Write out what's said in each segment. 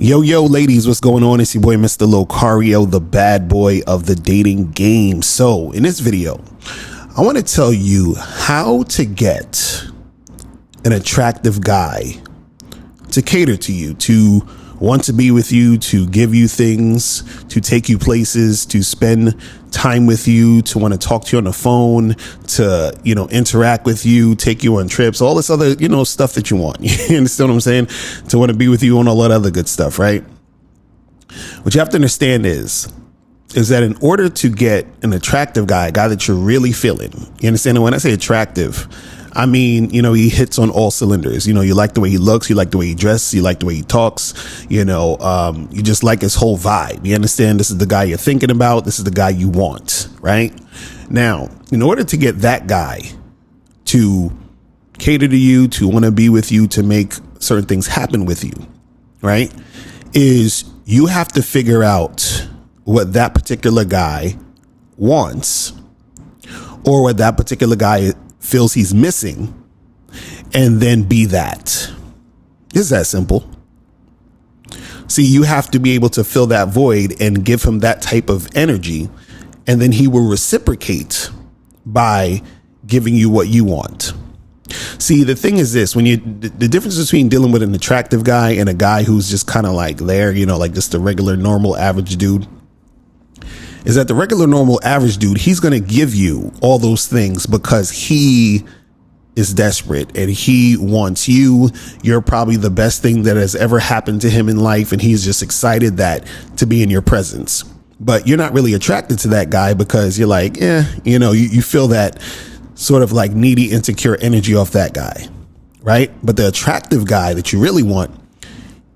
Yo, ladies, what's going on? It's your boy, Mr. Locario, the bad boy of the dating game. So in this video, I want to tell you how to get an attractive guy to cater to you, to want to be with you, to give you things, to take you places, to spend time with you, to want to talk to you on the phone, to, interact with you, take you on trips, all this other, stuff that you want. You understand what I'm saying? To want to be with you on all that other good stuff, right? What you have to understand is that in order to get an attractive guy, a guy that you're really feeling, you understand? And when I say attractive, I mean, he hits on all cylinders. You like the way he looks. You like the way he dresses. You like the way he talks. You just like his whole vibe. You understand? This is the guy you're thinking about. This is the guy you want, right? Now, in order to get that guy to cater to you, to want to be with you, to make certain things happen with you, right, is you have to figure out what that particular guy wants or what that particular guy feels he's missing, and then be that. It's that simple. See, you have to be able to fill that void and give him that type of energy, and then he will reciprocate by giving you what you want. See, the thing is this, the difference between dealing with an attractive guy and a guy who's just kind of like there, like just a regular, normal, average dude, is that the regular, normal, average dude, he's going to give you all those things because he is desperate and he wants you. You're probably the best thing that has ever happened to him in life, and he's just excited to be in your presence. But you're not really attracted to that guy because you're like, you feel that sort of like needy, insecure energy off that guy, right? But the attractive guy that you really want,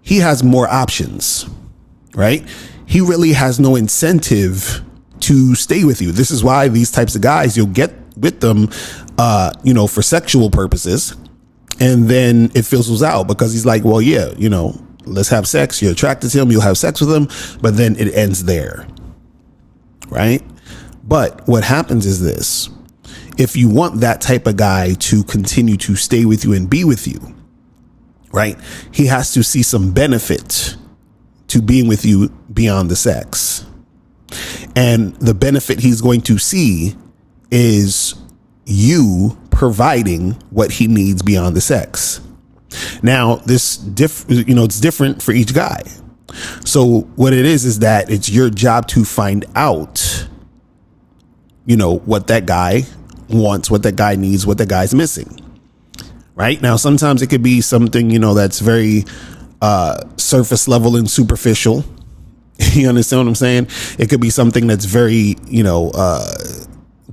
he has more options, right? He really has no incentive to stay with you. This is why these types of guys, you'll get with them, for sexual purposes. And then it fizzles out because he's like, well, yeah, let's have sex. You're attracted to him. You'll have sex with him. But then it ends there. Right. But what happens is this. If you want that type of guy to continue to stay with you and be with you, right, he has to see some benefit to being with you beyond the sex. And the benefit he's going to see is you providing what he needs beyond the sex. Now, it's different for each guy. So what it is that it's your job to find out, what that guy wants, what that guy needs, what that guy's missing. Right now, sometimes it could be something, that's very surface level and superficial. You understand what I'm saying? It could be something that's very,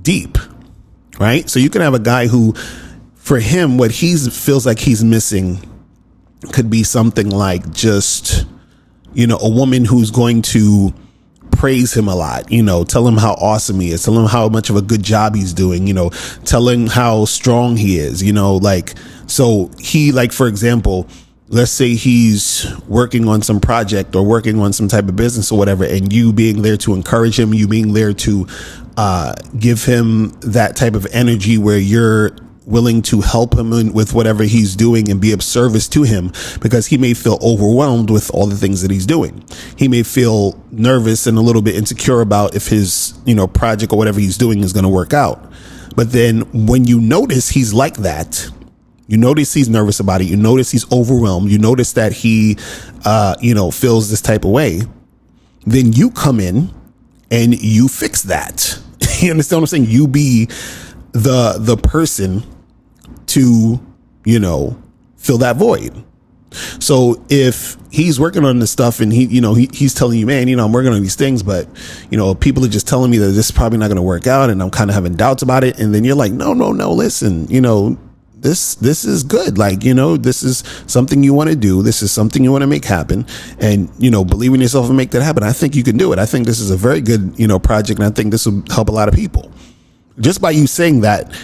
deep, right? So you can have a guy who, for him, what he feels like he's missing could be something like just, a woman who's going to praise him a lot, tell him how awesome he is, tell him how much of a good job he's doing, tell him how strong he is, so he, like, for example, let's say he's working on some project or working on some type of business or whatever, and you being there to encourage him, you being there to give him that type of energy where you're willing to help him with whatever he's doing and be of service to him, because he may feel overwhelmed with all the things that he's doing. He may feel nervous and a little bit insecure about if his, project or whatever he's doing is going to work out. But then when you notice he's like that, you notice he's nervous about it, you notice he's overwhelmed, you notice that he, feels this type of way, then you come in and you fix that. You understand what I'm saying? You be the person to, fill that void. So if he's working on this stuff and he's telling you, man, I'm working on these things, but, people are just telling me that this is probably not going to work out, and I'm kind of having doubts about it. And then you're like, no, listen, this is good. Like, this is something you want to do. This is something you want to make happen, and, believe in yourself and make that happen. I think you can do it. I think this is a very good, project. And I think this will help a lot of people. Just by you saying that,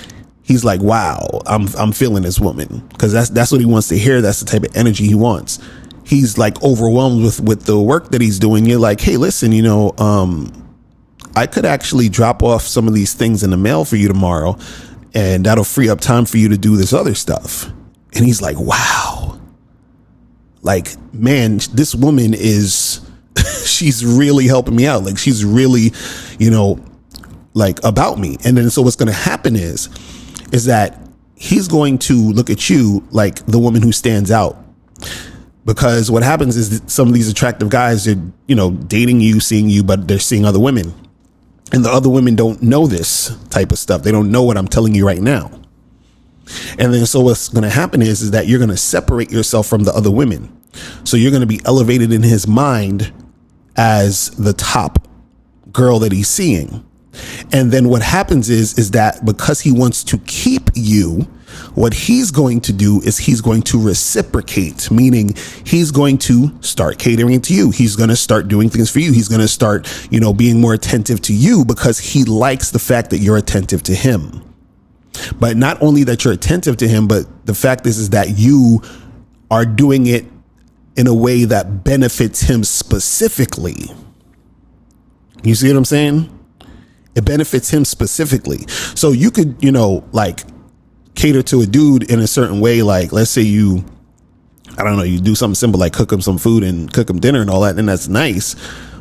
he's like, wow, I'm feeling this woman, because that's what he wants to hear. That's the type of energy he wants. He's like overwhelmed with the work that he's doing. You're like, hey, listen, I could actually drop off some of these things in the mail for you tomorrow, and that'll free up time for you to do this other stuff. And he's like, wow, like, man, this woman is, she's really helping me out. Like, she's really, you know, like about me. And then so what's going to happen is that he's going to look at you like the woman who stands out. Because what happens is that some of these attractive guys are, you know, dating you, seeing you, but they're seeing other women. And the other women don't know this type of stuff. They don't know what I'm telling you right now. And then so what's going to happen is that you're going to separate yourself from the other women. So you're going to be elevated in his mind as the top girl that he's seeing. And then what happens is that because he wants to keep you, what he's going to do is he's going to reciprocate, meaning he's going to start catering to you. He's going to start doing things for you. He's going to start, you know, being more attentive to you because he likes the fact that you're attentive to him. But not only that you're attentive to him, but the fact is that you are doing it in a way that benefits him specifically. You see what I'm saying? It benefits him specifically. So you could, you know, like cater to a dude in a certain way. Like, let's say you, I don't know, you do something simple like cook him some food and cook him dinner and all that. And that's nice,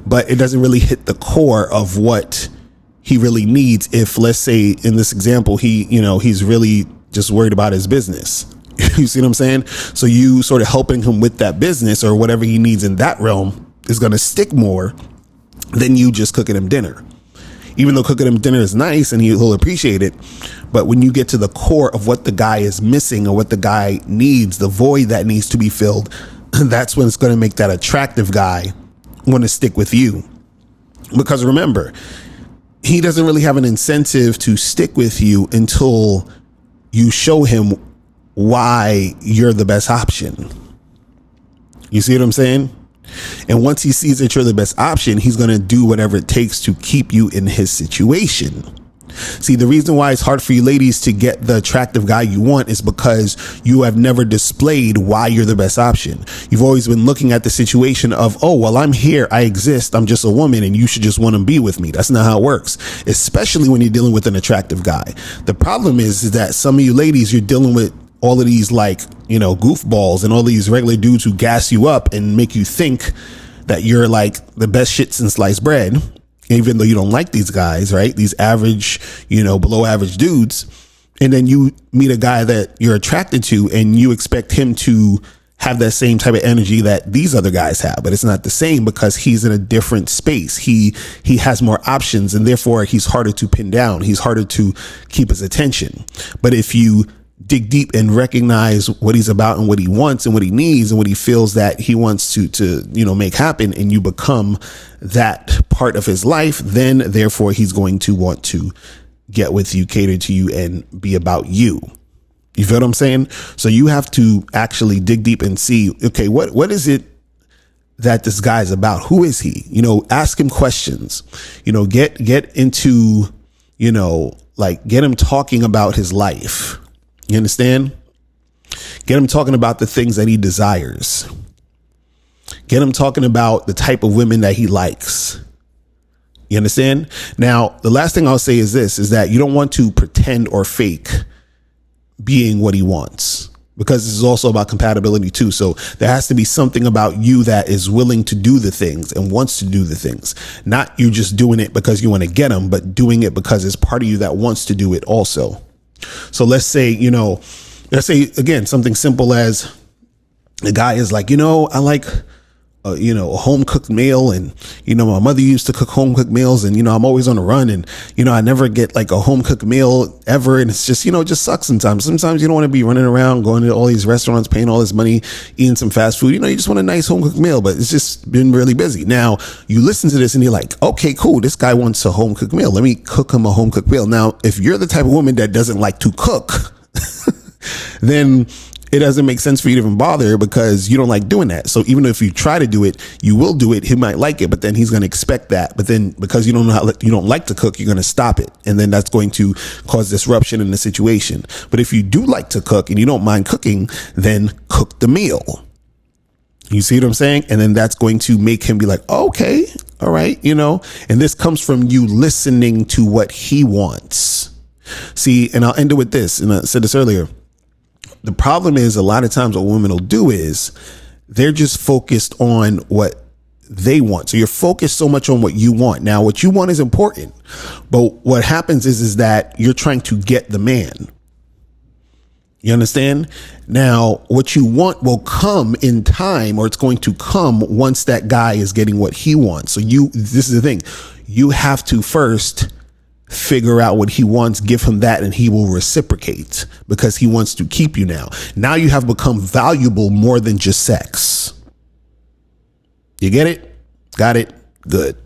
but it doesn't really hit the core of what he really needs. If, let's say in this example, he, you know, he's really just worried about his business. You see what I'm saying? So you sort of helping him with that business or whatever he needs in that realm is going to stick more than you just cooking him dinner. Even though cooking him dinner is nice and he'll appreciate it. But when you get to the core of what the guy is missing or what the guy needs, the void that needs to be filled, that's when it's going to make that attractive guy want to stick with you. Because remember, he doesn't really have an incentive to stick with you until you show him why you're the best option. You see what I'm saying? And once he sees that you're the best option, he's going to do whatever it takes to keep you in his situation. See, the reason why it's hard for you ladies to get the attractive guy you want is because you have never displayed why you're the best option. You've always been looking at the situation of, oh, well, I'm here. I exist. I'm just a woman and you should just want to be with me. That's not how it works, especially when you're dealing with an attractive guy. The problem is that some of you ladies, you're dealing with all of these, like, you know, goofballs and all these regular dudes who gas you up and make you think that you're like the best shit since sliced bread, even though you don't like these guys, right? These average, you know, below average dudes. And then you meet a guy that you're attracted to and you expect him to have that same type of energy that these other guys have, but it's not the same because he's in a different space. He has more options and therefore he's harder to pin down. He's harder to keep his attention. But if you dig deep and recognize what he's about and what he wants and what he needs and what he feels that he wants to, you know, make happen, and you become that part of his life, then therefore he's going to want to get with you, cater to you, and be about you. You feel what I'm saying? So you have to actually dig deep and see, okay, what is it that this guy's about? Who is he? You know, ask him questions, you know, get into, you know, like get him talking about his life. You understand? Get him talking about the things that he desires. Get him talking about the type of women that he likes. You understand? Now, the last thing I'll say is this, is that you don't want to pretend or fake being what he wants, because this is also about compatibility too. So there has to be something about you that is willing to do the things and wants to do the things, not you just doing it because you want to get him, but doing it because it's part of you that wants to do it also. So let's say, you know, let's say again, something simple as the guy is like, you know, I like, you know, a home cooked meal. And, you know, my mother used to cook home cooked meals and, you know, I'm always on the run and, you know, I never get like a home cooked meal ever. And it's just, you know, it just sucks sometimes. Sometimes you don't want to be running around, going to all these restaurants, paying all this money, eating some fast food. You know, you just want a nice home cooked meal, but it's just been really busy. Now you listen to this and you're like, okay, cool. This guy wants a home cooked meal. Let me cook him a home cooked meal. Now, if you're the type of woman that doesn't like to cook, then it doesn't make sense for you to even bother because you don't like doing that. So even if you try to do it, you will do it. He might like it, but then he's going to expect that. But then because you don't know how, you don't like to cook, you're going to stop it. And then that's going to cause disruption in the situation. But if you do like to cook and you don't mind cooking, then cook the meal. You see what I'm saying? And then that's going to make him be like, oh, okay, all right, you know, and this comes from you listening to what he wants. See, and I'll end it with this. And I said this earlier. The problem is a lot of times what women will do is They're just focused on what they want. So you're focused so much on what you want. Now, what you want is important, but what happens is that you're trying to get the man. You understand? Now, what you want will come in time, or it's going to come once that guy is getting what he wants. So this is the thing. You have to first figure out what he wants, give him that, and he will reciprocate because he wants to keep you now. Now you have become valuable more than just sex. You get it? Got it? Good.